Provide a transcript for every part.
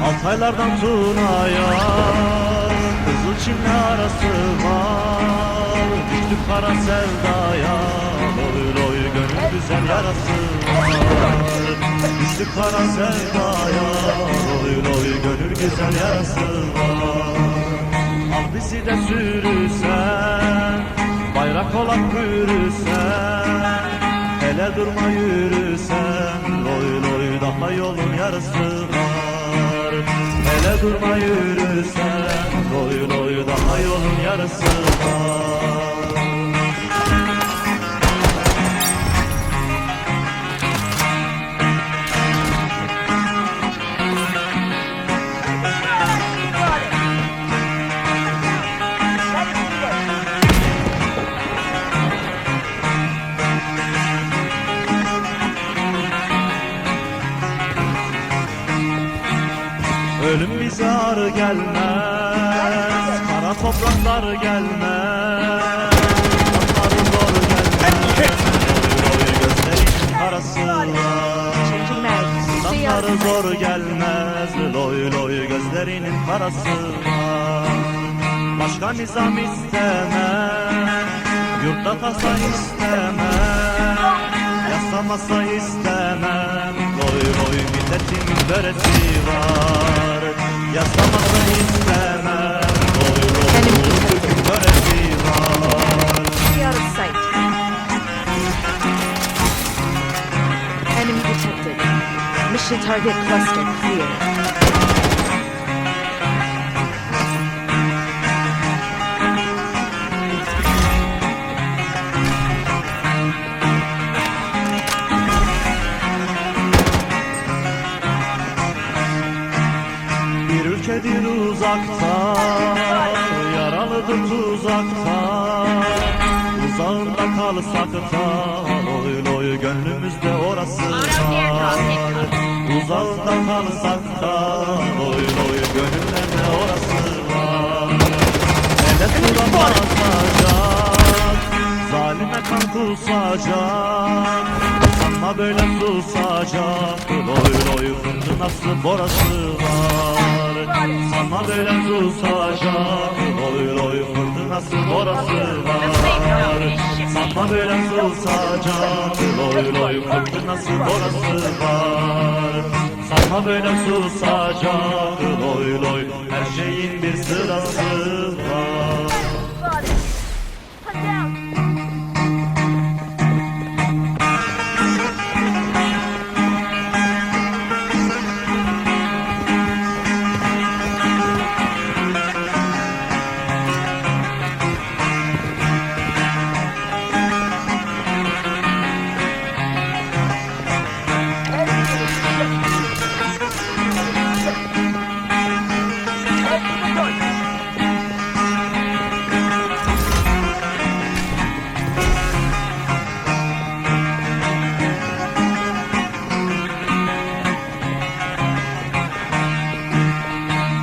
Altaylardan Tuna'ya Kızılçin'le arası var. Düştük kara sevdaya, loy loy gönül güzel yarası var. Düştük kara sevdaya, loy loy gönül güzel yarası var. Al bizi de sürüsen, bayrak olarak yürüsen, hele durma yürüsen, loy loy daha yolun yarısı var. Hele durma yürüsen, loy loy daha yolun yarısı var. Ölüm bize ağır gelmez, kara topraklar gelmez, Tatları zor gelmez, loy gözlerin karası var. Tatları zor gelmez, loy loy gözlerinin karası var. Başka nizam istemem, yurtta tasa istemem, yasamasa istemem, loy loy milletimin böresi var. Yasamasa istemem, loy loy milletimin böresi var. Out of sight. Enemy detected. Mission target cluster clear. Bir ülkedir uzakta, yaralıdır tuzakta, uzağında kalsak da, loy loy gönlümüzde orası var. Uzağında kalsak da, loy loy gönüllerde orası var. Ele turan basacak, zalime kan kusacak, sanma böyle susacak, loy loy fırtınası borası var. Sanma böyle susacak, loy loy fırtınası borası var. Sanma böyle susacak, loy loy fırtınası borası var. Sanma böyle susacak, loy loy her şeyin bir sırası var.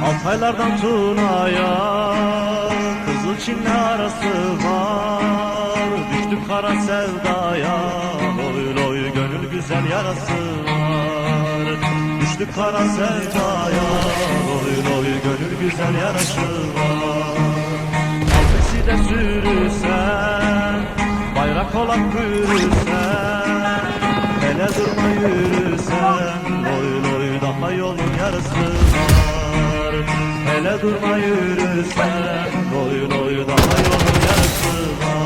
Altaylardan Tuna'ya Kızılçin'le arası var. Düştük kara sevdaya, loy loy gönül güzel yarası var. Düştük kara sevdaya, loy loy gönül güzel yarası var. de sürürsen, bayrak olan bürürsen, hele durma yürürsen, loy loy daha yolun yarısı var. Hele durma yürürsen, loy loy daha yolun yarısı var.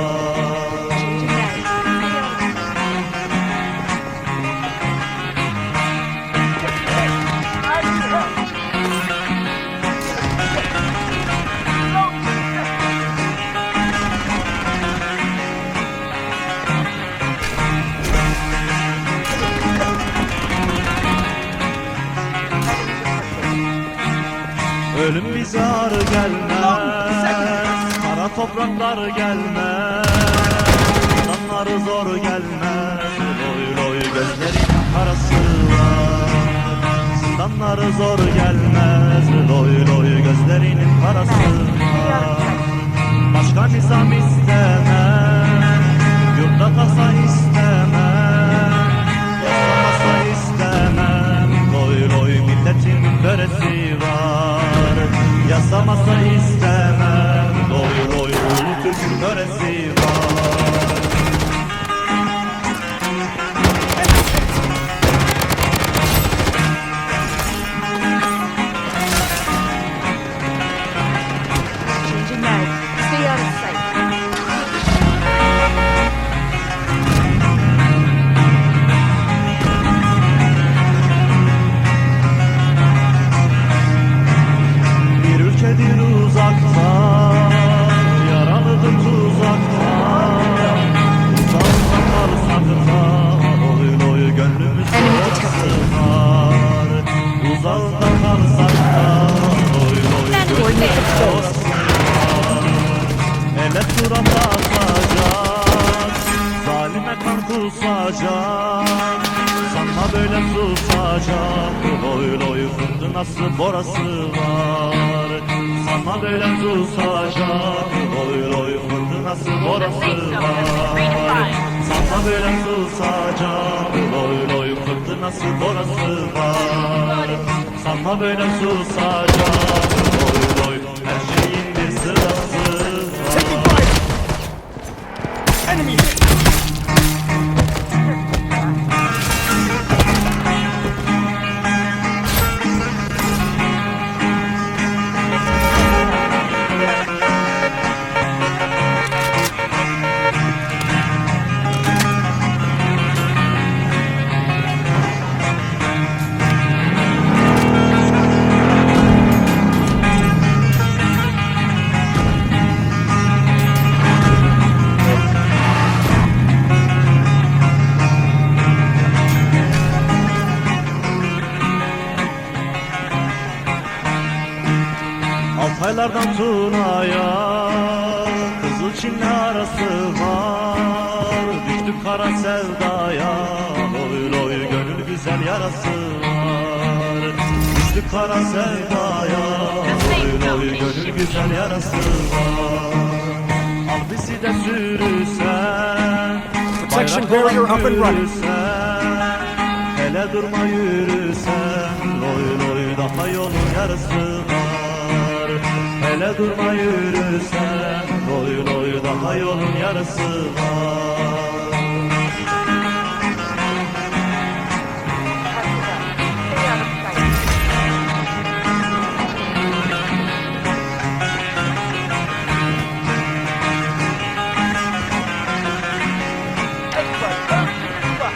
Ölüm bize ağır gelmez, kara topraklar gelmez, insanları zor gelmez, loy loy gözlerin karası var. Zindanları zor gelmez, loy loy gözlerinin karası var. Başka nizam istemem, yurtta tasa istemem, yaşamasa istemem, loy loy milletin töresi var. Yasamasa istemem, loy loy ulu Türk'ün töresi var. Changing mag. Stay out of sight. Bir ülkedir uzakta, yaralıdır tuzakta, uzaktan var sakta, loy loy gönlümüz orası var. Uzaktan var sakta, loy loy gönlümüz orası var. Ele surat atacak, zalime kan kusacak, sanma böyle susacak, loy loy fırtınası borası var. Sanma böyle susacak, loy loy fırtınası borası var. Sanma böyle susacak, loy loy fırtınası borası var. Sanma böyle susacak, loy loy her şeyin bir sırası var. Enemy! Altaylardan Tuna'ya Kızıl Çin'le arası var. Düştük kara sevdaya, loy loy gönül güzel yarası var. Düştük kara sevdaya, loy loy gönül güzel yarası var. Al bizi de sürürsen, Protection bayrak barrier up and running. yürürsen, hele durma yürürsen, loy loy daha yolun yarısı var. Hele durma yürürsen, loy loy daha yolun yarısı var. Stay out of sight.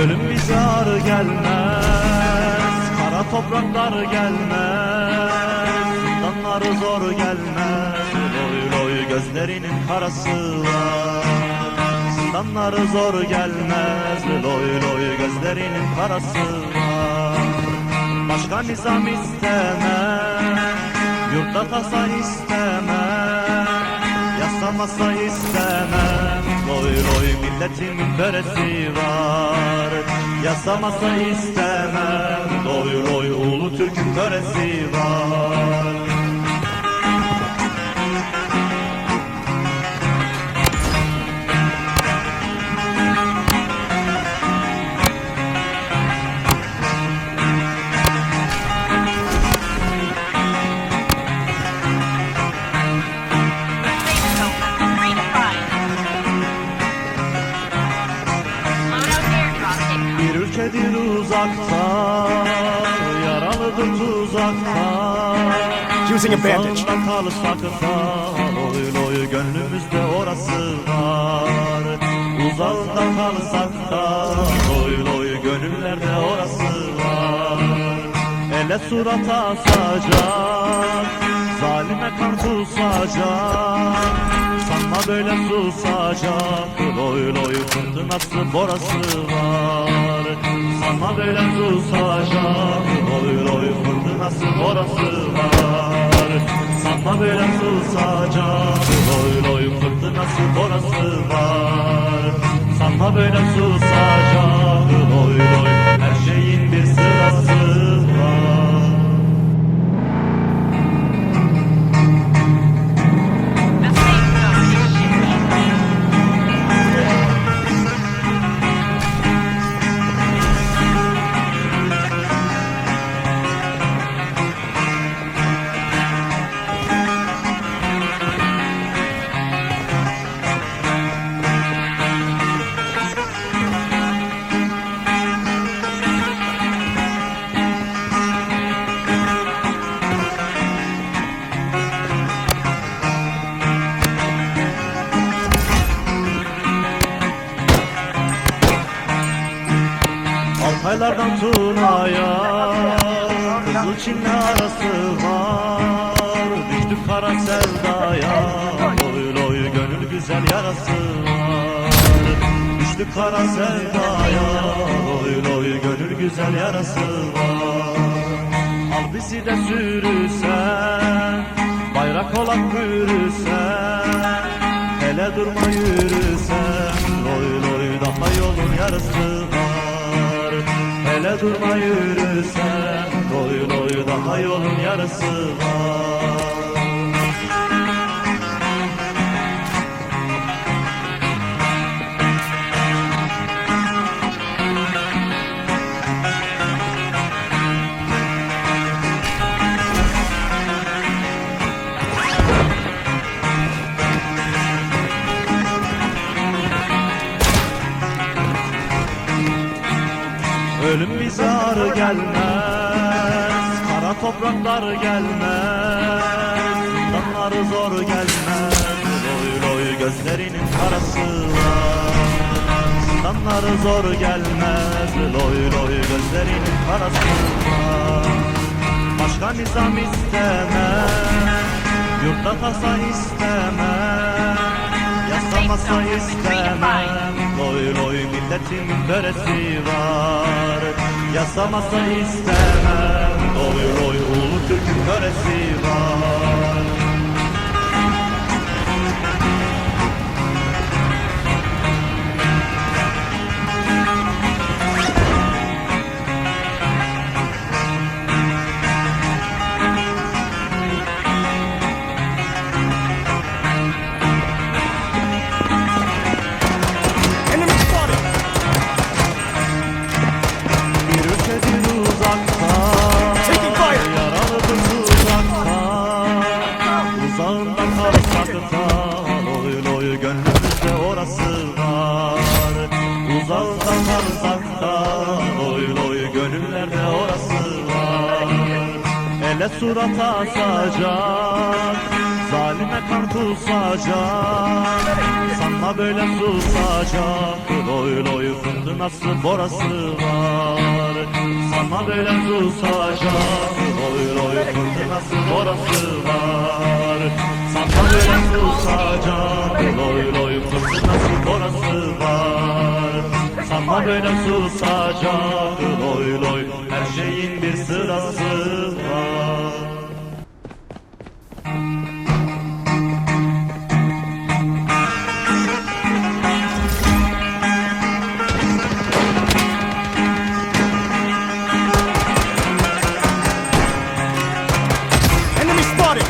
Ölüm bize ağır gelmez, kara topraklar gelmez, zindanları zor gelmez, loy loy gözlerinin karası var. Zindanları zor gelmez, loy loy gözlerinin karası var. Başka nizam istemem, yurtta tasa istemem, yasamasa istemem, loy loy milletin böresi var. Yasamasa istemem, loy loy ulu Türk'ün töresi var. Bir ülkedir uzakta, yaralıdır tuzakta. Using a bandage. Uzağında kalırsak da, oy oy gönlümüzde orası var. Uzağında kalırsak da, oy oy gönüllerde orası var. Ele surat asacak, zalime kan kusacak. Sanma böyle susacak, oy oy fırtınası borası var. Sanma böyle susacak, oy oy fırtınası borası var. Sanma böyle susacak, oy oy fırtınası borası var. Sanma böyle susacak, oy oy her şeyin bir sırası var. Altaylardan Tuna'ya Kızıl Çin'le arası var. Düştük kara sevdaya, oy oy gönül güzel yarası var. Düştük kara sevdaya, oy oy gönül güzel yarası var. Al bizi de sürüsen, bayrak olan bürüsen, hele durma yürüsen, oy oy daha yolun yarısı var. Hele durma yürüsen, doy doy daha yolun yarısı var. Ölüm bize ağır gelmez, kara topraklar gelmez, zindanları zor gelmez, loy loy gözlerinin karası var. Zindanları zor gelmez, loy loy gözlerinin karası var. Başka nizam istemem, yurtta tasa istemem, yasamasa istemem, loy loy milletin böresi var. Yasamasa istemem, loy loy ulu Türk'ün böresi var. Gönlümüzde orası var. Uzaktan uzaktan, oy oy gönüllerde orası var. Ele surat asacak, zalime kan kusacak. Sanma böyle susacak, oy oy fırtınası borası var. Sanma böyle susacak, oy oy fırtınası borası var. Sanma böyle susacak, loy loy fırtınası borası var. Sanma böyle susacak, loy loy her şeyin bir sırası var. Enemy spotted!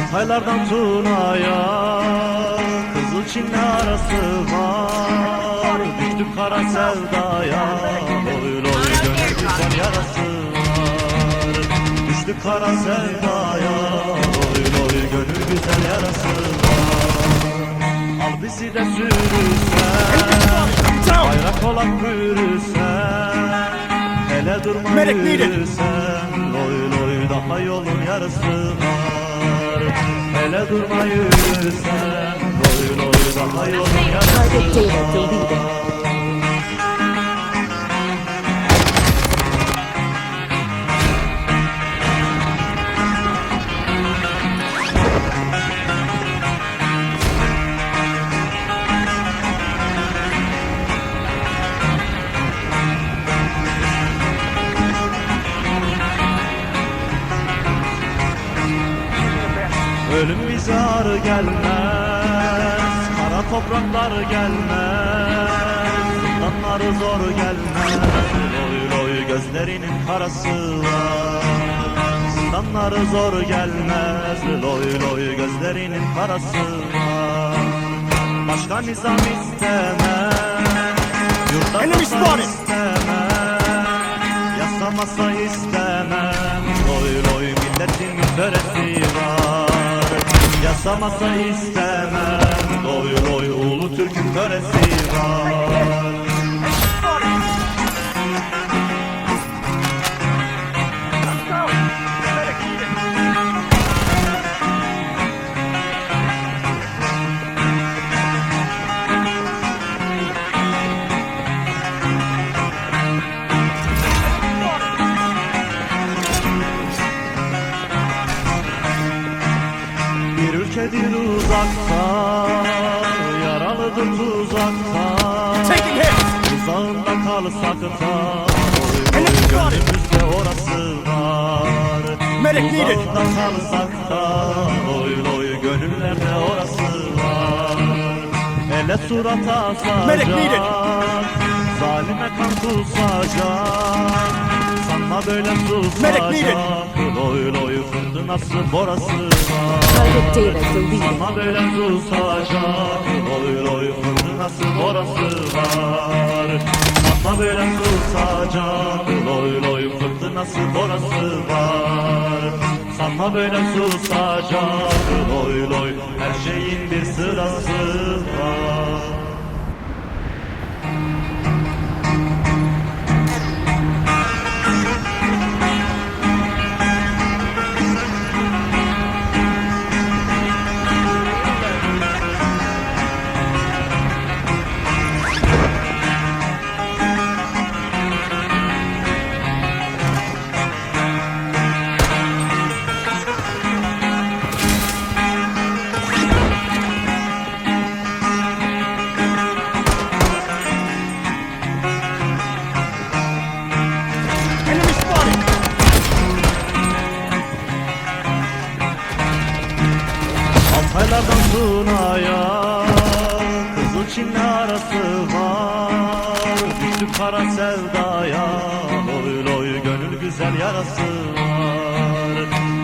Altaylardan Tuna'ya Kızılçin'le arası var. Düştük kara sevdaya, loy loy gönül güzel yarası var. Düştük kara sevdaya, loy loy gönül güzel yarası var. Al bizi de sürürsen, bayrak olan bürürsen, hele durma yürürsen, loy loy daha yolun yarısı var. Hele durma yürürsen, loy loy daha yolun yarısı Target data var. deleted. Ölüm bize ağır gelmez, kara topraklar gelmez, zindanları zor gelmez, loy loy gözlerinin karası var. Zindanları zor gelmez, loy loy gözlerinin karası var. Başka nizam istemem, yurtta Enemy kasa spotted. istemem, yasa masa istemem, loy loy milletin töresi var. Yasa masa istemem, loy loy ulu Türk'ün töresi var. Bir ülkedir uzakta, yaralıdır tuzakta. Taking hits. Uzağında kalsak da, loy loy gönlümüzde orası var. Medic needed. Uzağında kalsak da, loy loy gönüllerde orası var. Hele surata Medic needed. asacak, zalime kan kusacak. Sanma böyle Medic needed. susacak, loy loy fırtınası borası var. Target data deleted. Ama böyle susacak, loy loy fırtınası borası var. Ama böyle susacak, loy loy fırtınası borası var. Sanma böyle susacak, loy loy her şeyin bir sırası var. Enemy spotted. Altaylardan Tuna'ya Kızılçin'le arası var. Düştük kara sevdaya, loy loy gönül güzel yarası var.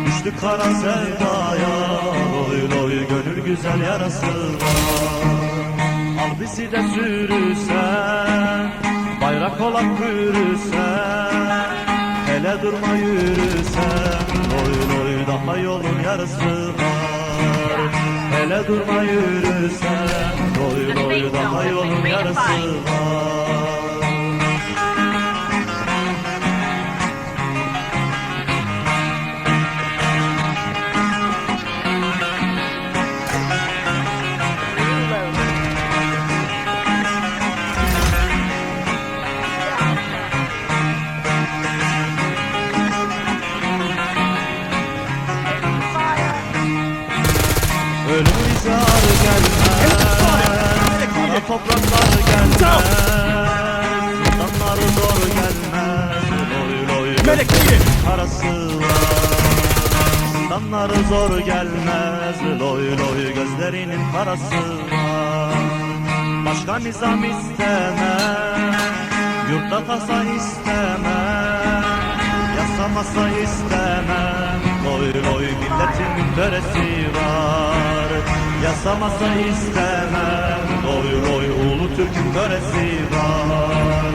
Düştük kara sevdaya, loy loy gönül güzel yarası var. Al bizi de sürürsen, bayrak olan bürürsen, hele durma yürürsen, loy loy daha yolun yarısı var. Hele durma yürürsen, loy loy daha yolun yarısı var. Ölüm bize ağır gelmez, kara topraklar gelmez, zindanları zor gelmez, loy loy Medic needed. gözlerinin karası var. Zindanları zor gelmez, loy loy gözlerinin karası var. Başka nizam istemem, yurtta tasa istemem, yasa masa istemem, loy loy milletin töresi var. Yasamasa istemem, loy loy ulu Türk'ün töresi var.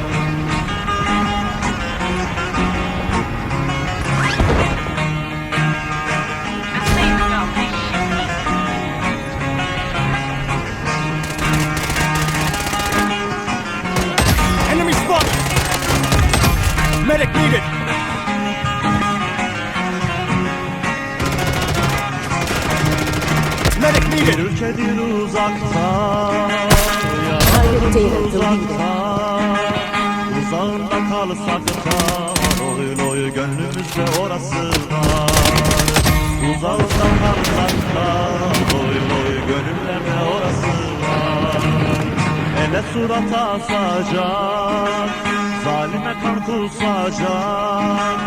Enemy spotted! Medic needed! Medic Bir needed! ülkedir uzakta, Target yaralıdır data uzakta. Uzağında kalsak da, loy loy gönlümüzde orası var. Uzağında kalsak da, loy loy gönüllerde orası var. Ele surat asacak, zalime kan kusacak.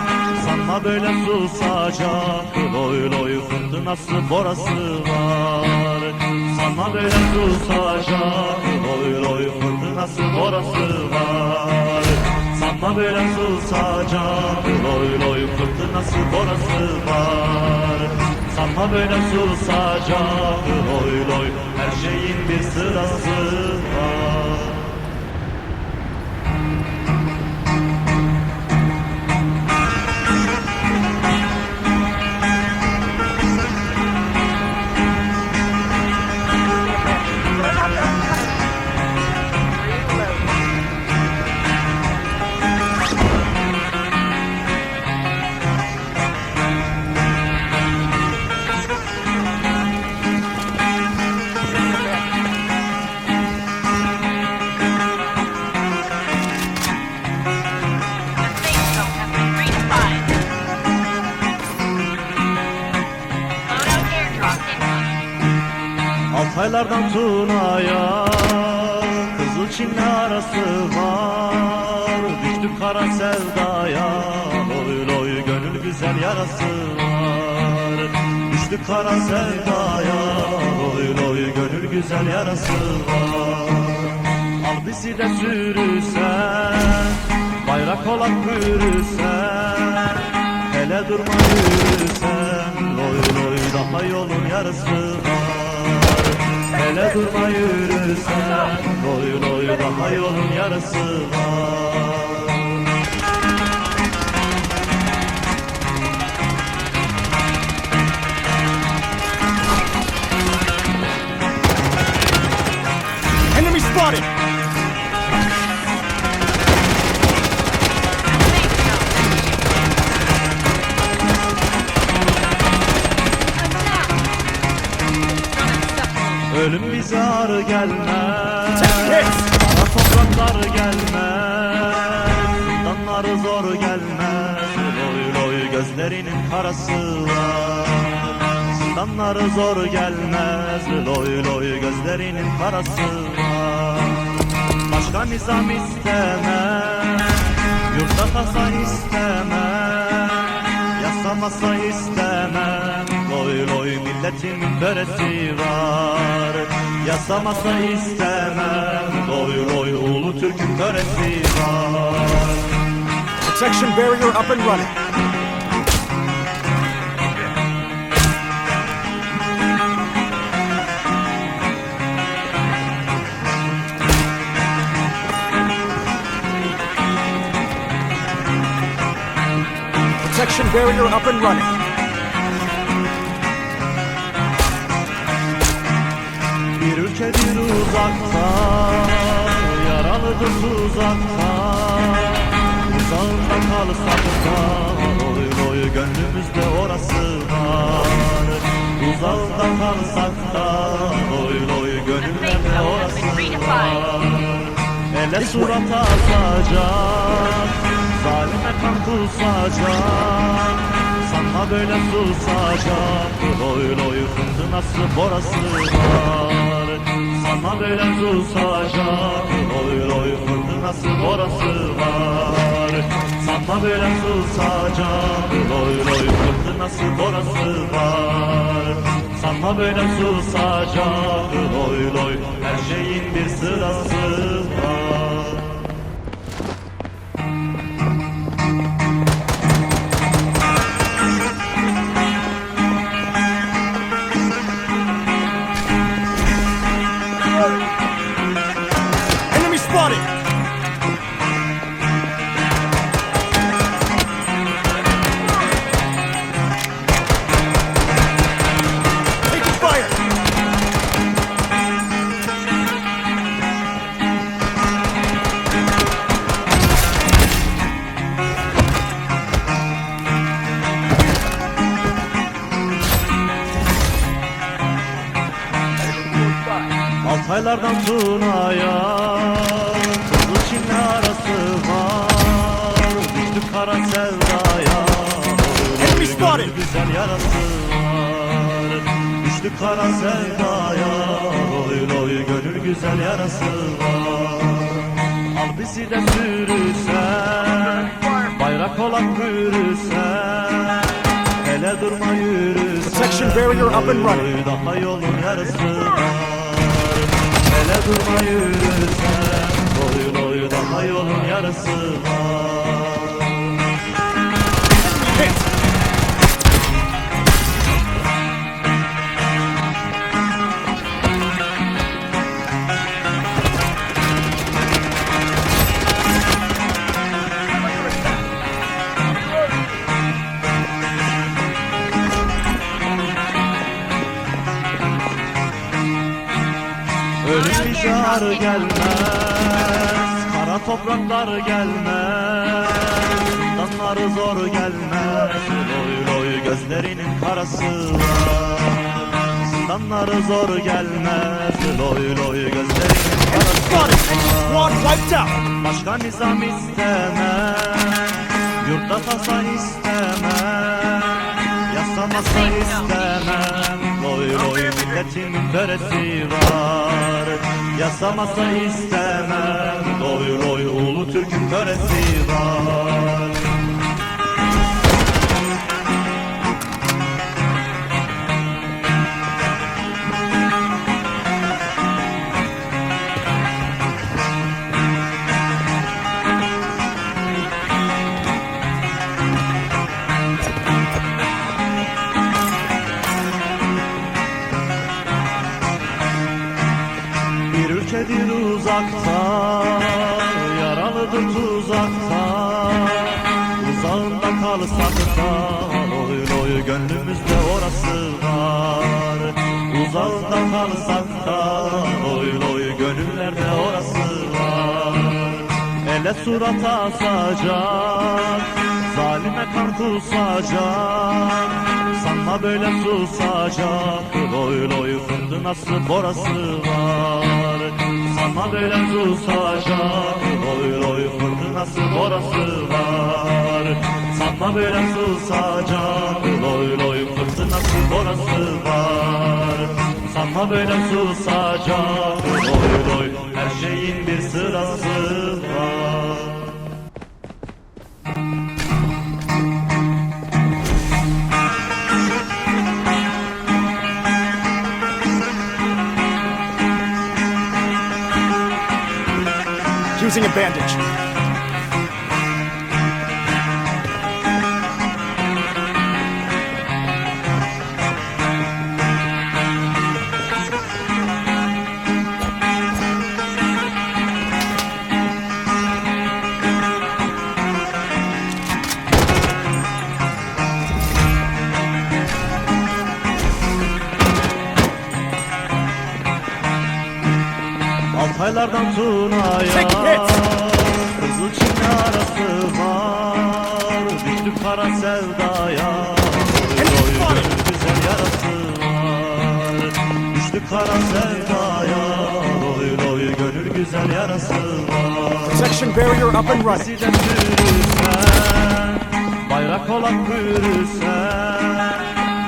Sanma böyle susacak, loy loy fırtınası borası var. Sanma böyle susacak, loy loy fırtınası borası var. Sanma böyle susacak, loy loy fırtınası borası var. Sanma böyle susacak, loy loy her şeyin bir sırası var. Altaylardan Tuna'ya Kızılçin'le arası var. Düştük kara sevdaya, loy loy gönül güzel yarası var. Düştük kara sevdaya, loy loy gönül güzel yarası var. Al bizi de sürüsen, bayrak olan bürüsen. Hele durma yürüsen, loy loy daha yolun yarısı var. Hele durma yürüsen, loy loy daha yolun yarısı var. Enemy spotted! Ölüm bize ağır gelmez, Hits! ara topraklar gelmez, zindanları zor gelmez, loy loy gözlerinin karası var. Zindanları zor gelmez, loy loy gözlerinin karası var. Başka nizam istemez, yurtta tasa istemez, yasamasa istemem, loy loy milletimin böresi var. Yasamasa istemem, loy loy ulu Türk'ün töresi var. Protection barrier up and running. Protection barrier up and running. Bir ülkedir uzakta, yaralıdır uzakta. Uzağında kalsak da, loy loy gönlümüzde orası var. Uzağında kalsak da, loy loy gönüllerde orası var. Ele surat asacak, zalime kan kusacak. Sanma böyle susacak, loy loy fırtınası borası var. Sanma böyle susacak, loy loy fırtınası borası var. Sanma böyle susacak, loy loy fırtınası borası var. Sanma böyle susacak, loy loy her şeyin bir sırası var. Altaylardan Tuna'ya Kızılçin'le arası var. Düştük kara sevdaya. Enemy spotted! Güzel yarası var. Düştük kara sevdaya. Oy oy gönül güzel yarası var. Al bizi de sürüsen, bayrak olan yürüsen, hele durma yürüsen. Protection barrier up and running. Daha yolun yarısı var. Hele durma yürüsen, oy daha yolun yarısı var. Hit! Ölüm bize gelmez, kara topraklar gelmez, zindanları zor gelmez. Loy loy gözlerinin karası var. Zindanları zor gelmez. Loy loy gözlerinin Enemy karası spotted! var. Squad wiped out! Başka nizam istemem, yurtta tasa istemem, yasamasa istemem. Loy loy milletimin töresi var, yasamasa istemem. Loy loy ulu Türk'ün töresi var. Bir ülkedir uzakta, yaralıdır tuzakta. Uzağında kalsak da, oy oy gönlümüzde orası var. Uzağında kalsak da, oy oy gönüllerde orası var. Ele surata asacak, zalime kan kusacak. Sanma böyle susacak, oy oy fırtınası borası var. Sanma böyle susacak, oy oy fırtınası borası var. Sanma böyle susacak, oy oy fırtınası borası var. Sanma böyle susacak, oy oy her şeyin bir sırası var. Using a bandage. Altaylardan Tuna'ya Take hits! Kızılçin'le arası var. Düştük kara sevdaya. Oy oy gönül güzel yarası var. Düştük kara sevdaya. Oy oy gönül güzel yarası var. Protection barrier up and running. Bizi de sürüsen, bayrak olan yürüsen,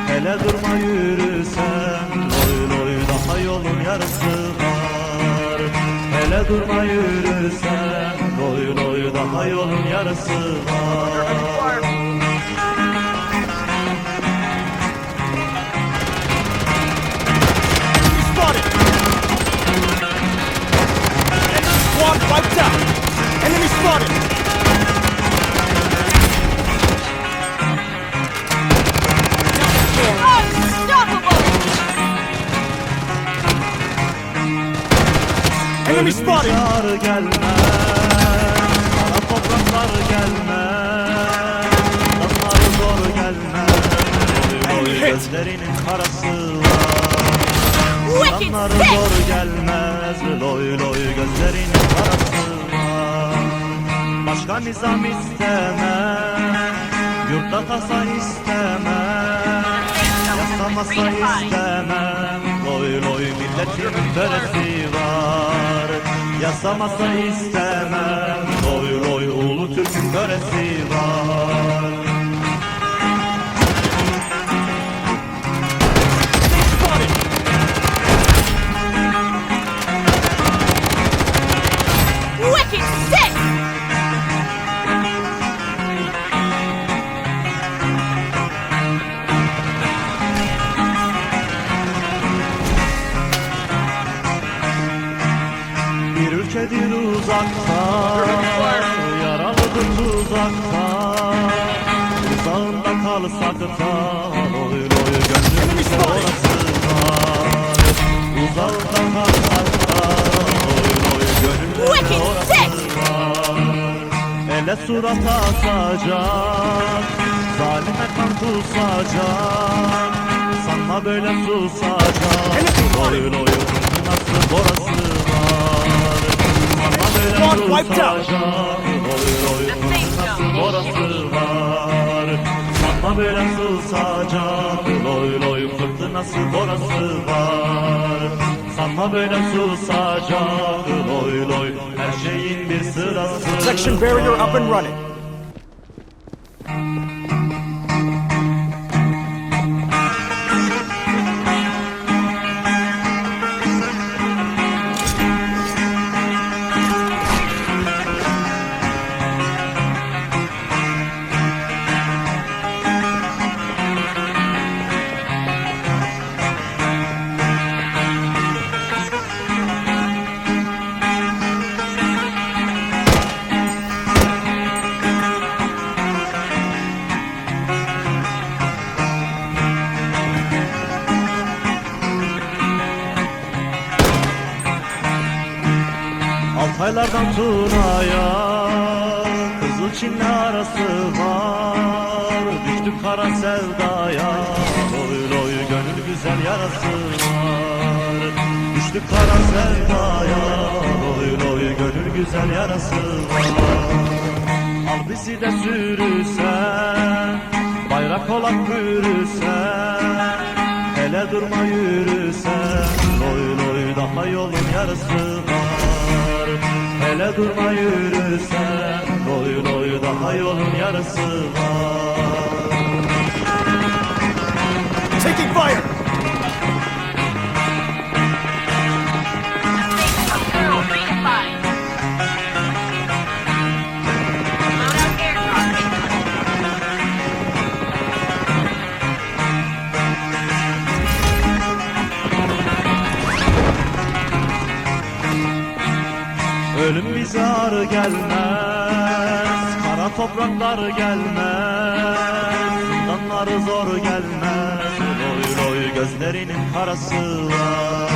hele durma yürüsen. Oy oy daha yolun yarısı var. Hele durma yürüsen, oy oy daha yolun yarısı var. Enemy spotted! Enemy squad wiped out! Enemy spotted! Unstoppable! Enemy spotted! Yar gelmez, kara topraklar gelmez, damlar zor gelmez. Oy oy gözlerinin karası var. Wicked Damlar sick! zor gelmez, loy loy gözlerinin karası var. Başka nizam istemem, yurtta tasa istemem, yasamasa istemem. Loy Loy loy milletin töresi var. Yasamasa istemem. Loy loy ulu Türk'ün töresi var. Wicked sick! Bir ülkedir uzakta, yaralıdır tuzakta. Uzağında kalsak da, loy loy gönlümüzde orası var. Uzağında kalsak da, loy loy gönlümüzde orası var. Ele surat asacak, zalime kan kusacak. Sanma böyle susacak, loy loy nasıl orası var. Sanma böyle susacak, loy loy nasıl orası var. Sanma böyle susacak, loy loy fırtınası orası var. Sanma böyle susacak, loy loy her şeyin bir sırası. Section barrier up and running. Altaylardan Tuna'ya Kızılçin'le arası var. Düştük kara sevdaya, loy loy gönül güzel yarası var. Düştük kara sevdaya, loy loy gönül güzel yarası var. Al bizi de sürüsen, bayrak olarak bürüsen. Hele durma yürüsen, loy loy daha yolun yarısı var. Hele durma yürüsen, loy loy daha yolun yarısı var. Taking fire! Ölüm bize ağır gelmez, kara topraklar gelmez, zindanları zor gelmez, loy loy gözlerinin karası var.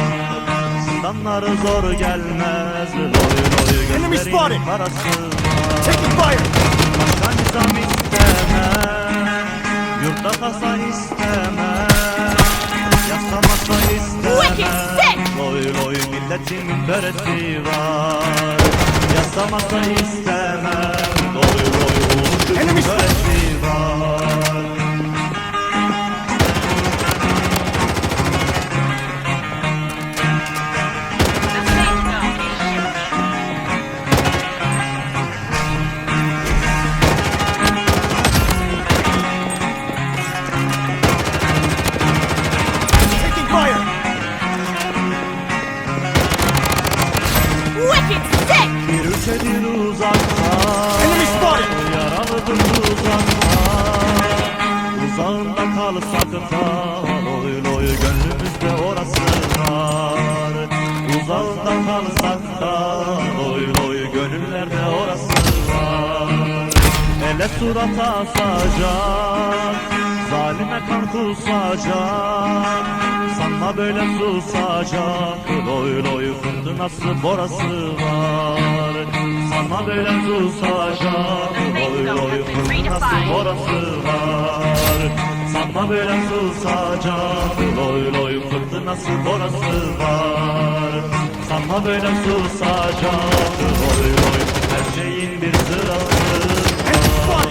Zindanları zor gelmez, loy loy gözlerinin karası var. Taking fire! Başka nizam istemem, yurtta kasa istemem, yasamasa istemem, loy loy milletin töresi var. Yasamasa istemem, loy loy ulu Türk'ün töresi var. Taking fire! Wicked sick! Bir ülkedir uzakta, Enemy spotted! yaralıdır tuzakta. Uzağında kalsak da, loy loy gönlümüzde orası var. Uzağında kalsak da, loy loy gönüllerde orası var. Ele surat asacak, zalime kan kusacak. Sanma böyle susacak, loy loy fırtınası borası var. Sanma böyle susacak, loy loy fırtınası borası var. Sanma böyle susacak, loy loy fırtınası borası var. Sanma böyle susacak, loy loy her şeyin bir sırası var.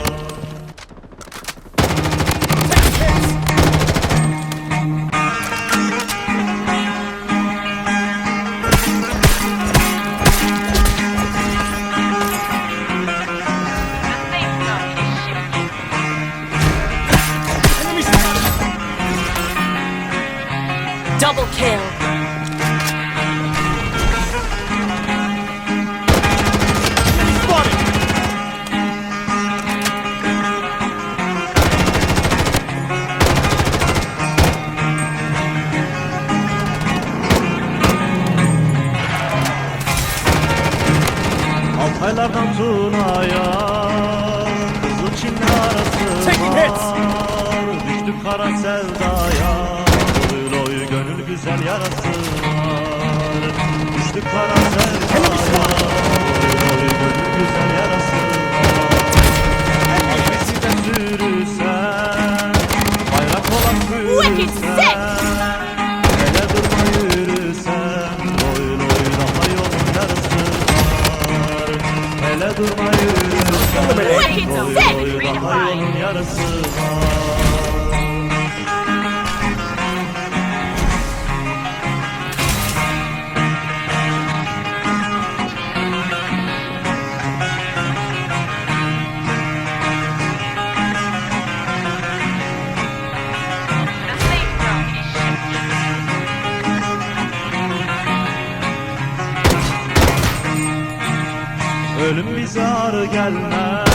Double kill. Spotted! Altaylardan Tuna'ya Kızıl Çinli arası Taking hits. var. Düştük kara sevdaya Loy loy gönül güzel yarası var. Düştük kara sevdaya Loy loy gönül güzel yarası var. Hasretinden sürürsen Bayrak olan Wicked sick. pürürsen Hele durma yürürsen Loy loy daha yolun yarısı var. Hele durma yürürsen Wicked Loy sick. loy daha yolun yarısı var. Ölüm bize ağır gelmez,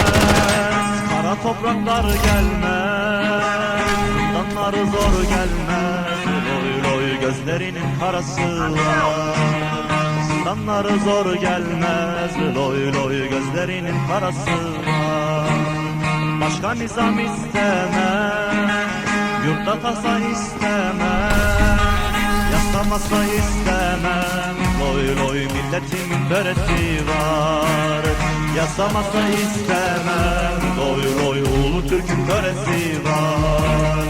kara topraklar gelmez, zindanları zor gelmez, loy loy gözlerinin karası var. Zindanları zor gelmez, loy loy gözlerinin karası var. Başka nizam istemez, yurtta tasa istemez, yaslamasa istemem. Loy loy milletimin töresi var. Yasamasa istemem. Loy loy ulu Türk'ün töresi var.